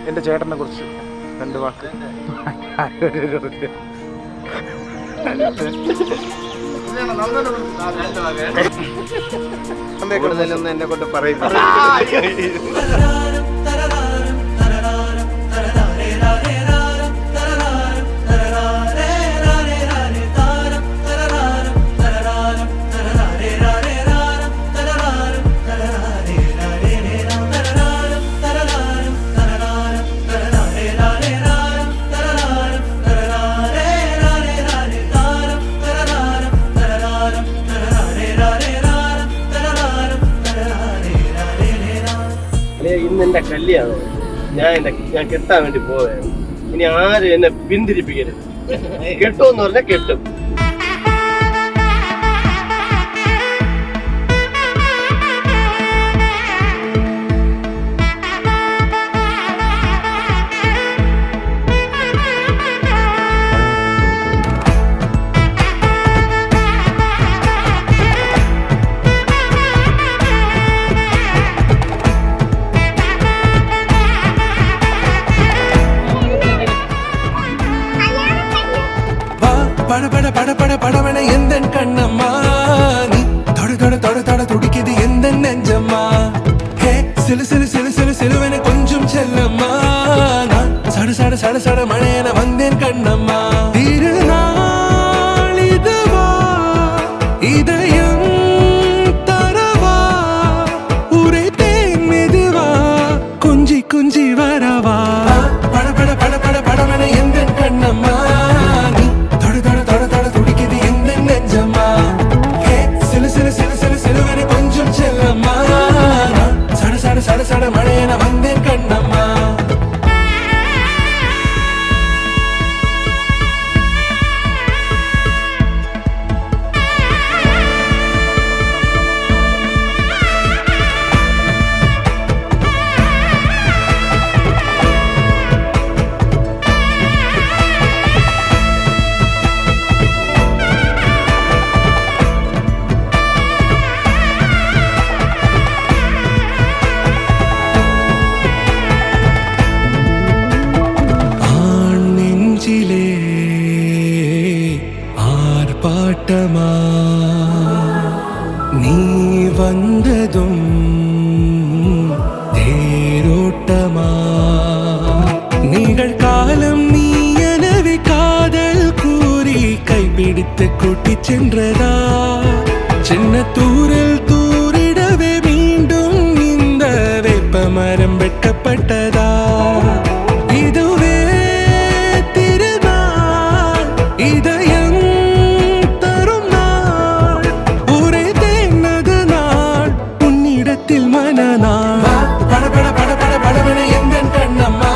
എൻ്റെ ചേട്ടനെ കുറിച്ച് 2 വാക്ക്. കൂടുതലൊന്നും എന്നെ കൊണ്ട് പറയുന്നു. ഇന്ന് എന്റെ കല്യാണം, ഞാൻ കെട്ടാൻ വേണ്ടി പോവുകയാണ്. ഇനി ആരും എന്നെ പിന്തിരിപ്പിക്കരുത്. കെട്ടുമെന്ന് പറഞ്ഞാൽ കെട്ടും. படபட எந்தன் கண்ணம்மா, நீ தொட தொட தொட தொட துடிக்குது எந்தன் நெஞ்சம்மா. ஹே சிலு சிலு சிலு சிலு சிலுவென கொஞ்சம் செல்லம்மா, நான் சட சட சட சட மழையென வந்தேன் கண்ணம்மா. திருநாள் இதுவா, இதயம் தரவா, உரைத்தேன் மெதுவா, கொஞ்சி கொஞ்சி வரவா. படபட படபட படவென எந்தன் கண்ணம்மா, சட சட மழையென வந்தேன் கண்ணம்மா. ஆர்ப்பாட்டமா நீ வந்ததும் தேரோட்டமா, நிகழ்காலம் நீ எனவே காதல் கூறி கைப்பிடித்து கூட்டி சென்றதா, சின்ன தூரல் தூரிடவே மீண்டும் இந்த வேப்ப மரம் வெட்கப்பட்டதா. இதுவே திருநாள், இதயம் தரும் நாள், ஒரே தேனது நாள், உன்னிடத்தில் மனநாள். பட பட பட பட படவென எந்தன் கண்ணம்மா,